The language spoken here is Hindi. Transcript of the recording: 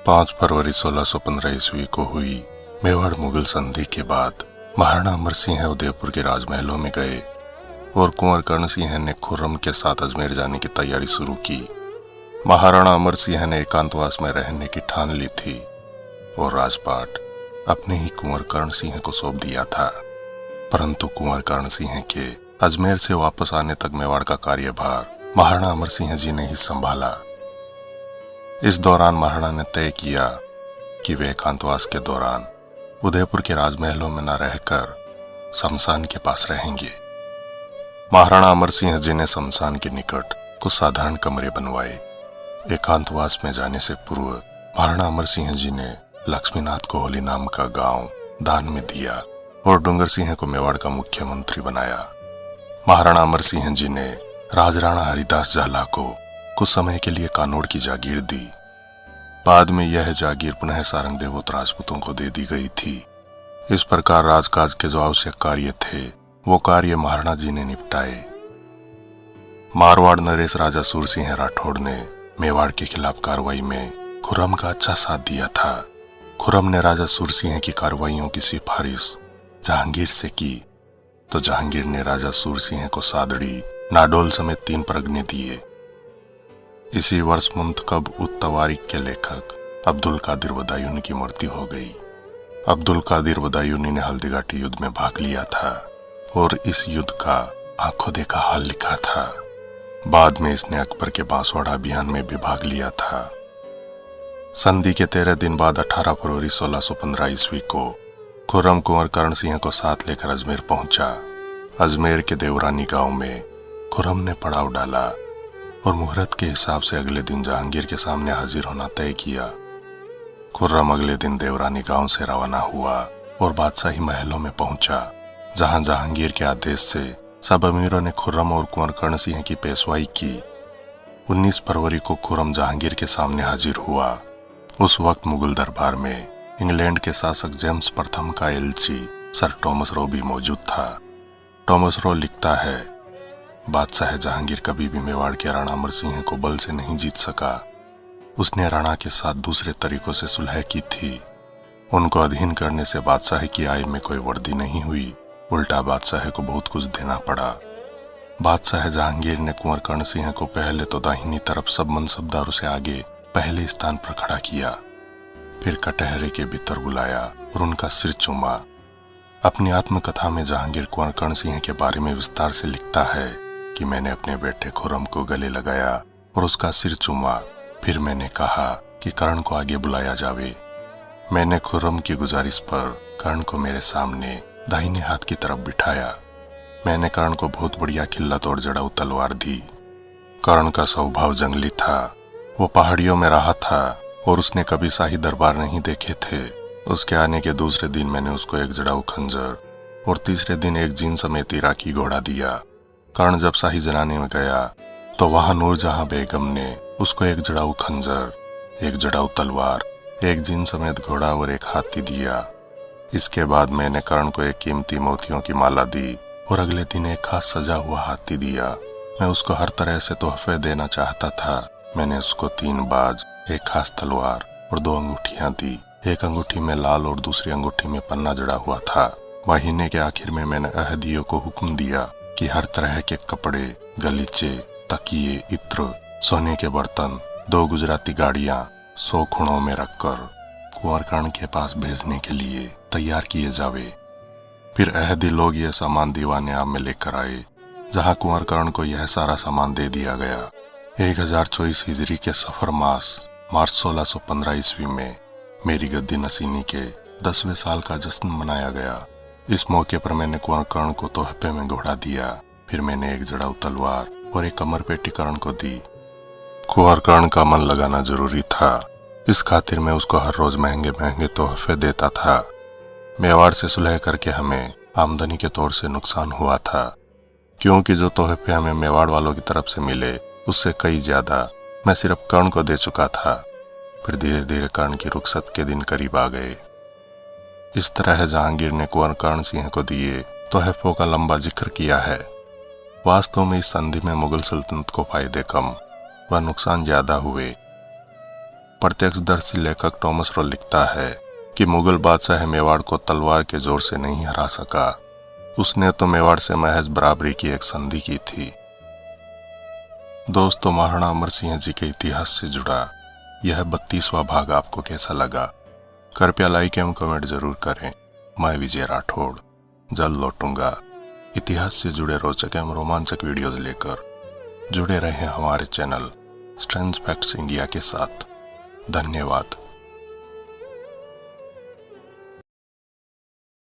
5 फरवरी 1615 ईस्वी को हुई मेवाड़ मुगल संधि के बाद महाराणा अमर सिंह उदयपुर के राजमहलों में गए और कुंवर कर्ण सिंह ने खुर्रम के साथ अजमेर जाने की तैयारी शुरू की। महाराणा अमर सिंह ने एकांतवास में रहने की ठान ली थी और राजपाट अपने ही कुंवर कर्ण सिंह को सौंप दिया था, परंतु कुंवर कर्ण सिंह के अजमेर से वापस आने तक मेवाड़ का कार्यभार महाराणा अमर सिंह जी ने ही संभाला। इस दौरान महाराणा ने तय किया कि वे एकांतवास के दौरान उदयपुर के राजमहलों में न रहकर शमशान के पास रहेंगे। महाराणा अमर सिंह जी ने शमशान के निकट कुछ साधारण कमरे बनवाए। एकांतवास में जाने से पूर्व महाराणा अमर सिंह जी ने लक्ष्मीनाथ कोहली नाम का गांव दान में दिया और डूंगर सिंह को मेवाड़ का मुख्यमंत्री बनाया। महाराणा अमर सिंह जी ने राजराणा हरिदास झाला को कुछ समय के लिए कानौड़ की जागीर दी। बाद में यह जागीर पुनः सारंग देवोत राजपूतों को दे दी गई थी। इस प्रकार राजकाज के जो आवश्यक कार्य थे वो कार्य महाराणा जी ने निपटाए। मारवाड़ नरेश राजा सूरसिंह राठौड़ ने मेवाड़ के खिलाफ कार्रवाई में खुर्रम का अच्छा साथ दिया था। खुर्रम ने राजा सूरसिंह की कार्रवाइयों की सिफारिश जहांगीर से की तो जहांगीर ने राजा सूरसिंह को सादड़ी नाडोल समेत 3 परगने दिए। इसी वर्ष मुंतखब उत तवारीख के लेखक अब्दुल कादिर बदायूनी की मृत्यु हो गई। अब्दुल कादिर बदायूनी ने हल्दीघाटी युद्ध में भाग लिया था और इस युद्ध का आंखों देखा हाल लिखा था। बाद में इसने अकबर के बांसवाड़ा अभियान में भी भाग लिया था। संधि के 13 दिन बाद 18 फरवरी 1615 ईस्वी को खुर्रम कुंवर कर्ण सिंह को साथ लेकर अजमेर पहुंचा। अजमेर के देवरानी गांव में खुर्रम ने पड़ाव डाला और मुहूर्त के हिसाब से अगले दिन जहांगीर के सामने हाजिर होना तय किया। खुर्रम अगले दिन देवरानी गांव से रवाना हुआ और बादशाही महलों में पहुंचा, जहां जहांगीर के आदेश से सब अमीरों ने खुर्रम और कुंवर कर्ण सिंह की पेशवाई की। 19 फरवरी को खुर्रम जहांगीर के सामने हाजिर हुआ। उस वक्त मुगल दरबार में इंग्लैंड के शासक जेम्स प्रथम का एलची सर टॉमस रो भी मौजूद था। टॉमस रो लिखता है, बादशाह जहांगीर कभी भी मेवाड़ के राणा अमर सिंह को बल से नहीं जीत सका। उसने राणा के साथ दूसरे तरीकों से सुलह की थी। उनको अधीन करने से बादशाह की आय में कोई वृद्धि नहीं हुई, उल्टा बादशाह को बहुत कुछ देना पड़ा। बादशाह जहांगीर ने कुंवर कर्ण सिंह को पहले तो दाहिनी तरफ सब मनसबदारों से आगे पहले स्थान पर खड़ा किया, फिर कटहरे के भीतर बुलाया और उनका सिर चूमा। अपनी आत्मकथा में जहांगीर कुंवर कर्ण सिंह के बारे में विस्तार से लिखता है कि मैंने अपने बेटे खुर्रम को गले लगाया और उसका सिर चूमा। फिर मैंने कहा कि कर्ण को आगे बुलाया जावे। मैंने खुर्रम की गुजारिश पर कर्ण को मेरे सामने दाहिने हाथ की तरफ बिठाया। मैंने कर्ण को बहुत बढ़िया खिल्लत और जड़ाऊ तलवार दी। कर्ण का स्वभाव जंगली था। वो पहाड़ियों में रहा था और उसने कभी शाही दरबार नहीं देखे थे। उसके आने के दूसरे दिन मैंने उसको एक जड़ाऊ खंजर और तीसरे दिन एक जीन समेत इराकी घोड़ा दिया। कर्ण जब शाही जनाने में गया तो वहां नूरजहां बेगम ने उसको एक जड़ाऊ खंजर, एक जड़ाऊ तलवार, एक जीन समेत घोड़ा और एक हाथी दिया। इसके बाद मैंने कर्ण को एक कीमती मोतियों की माला दी और अगले दिन एक खास सजा हुआ हाथी दिया। मैं उसको हर तरह से तोहफे देना चाहता था। मैंने उसको 3 बाज, एक खास तलवार और 2 अंगूठियां दी। एक अंगूठी में लाल और दूसरी अंगूठी में पन्ना जड़ा हुआ था। महीने के आखिर में मैंने अहदियों को हुक्म दिया कि हर तरह के कपड़े, गलीचे, तकिए, इत्र, सोने के बर्तन, 2 गुजराती गाड़ियां 100 खुणों में रखकर कुंवर कर्ण के पास भेजने के लिए तैयार किए जावे। फिर अहदी लोग यह सामान दीवाने आम में लेकर आए, जहां कुंवर कर्ण को यह सारा सामान दे दिया गया। 1024 हिजरी के सफर मास मार्च 1615 ईस्वी में मेरी गद्दी नसीनी के 10वें साल का जश्न मनाया गया। इस मौके पर मैंने कुंवर कर्ण को तोहफे में घोड़ा दिया। फिर मैंने एक जड़ाऊ तलवार और एक कमर पेटी कर्ण को दी। कुंवर कर्ण का मन लगाना जरूरी था। इस खातिर मैं उसको हर रोज महंगे महंगे तोहफे देता था। मेवाड़ से सुलह करके हमें आमदनी के तौर से नुकसान हुआ था, क्योंकि जो तोहफे हमें मेवाड़ वालों की तरफ से मिले उससे कई ज्यादा मैं सिर्फ कर्ण को दे चुका था। फिर धीरे धीरे कर्ण की रुखसत के दिन करीब आ गए। इस तरह जहांगीर ने कुंवर कर्ण सिंह को दिए तोहफों का लंबा जिक्र किया है। वास्तव में इस संधि में मुगल सल्तनत को फायदे कम व नुकसान ज्यादा हुए। प्रत्यक्षदर्शी लेखक टॉमस रो लिखता है कि मुगल बादशाह मेवाड़ को तलवार के जोर से नहीं हरा सका, उसने तो मेवाड़ से महज बराबरी की एक संधि की थी। दोस्तों, महाराणा अमर सिंह जी के इतिहास से जुड़ा यह 32वां भाग आपको कैसा लगा? कृपया लाइक एवं कमेंट जरूर करें। मैं विजय राठौड़ जल्द लौटूंगा इतिहास से जुड़े रोचक एवं रोमांचक वीडियोज लेकर। जुड़े रहें हमारे चैनल स्ट्रेंज फैक्ट्स इंडिया के साथ। धन्यवाद।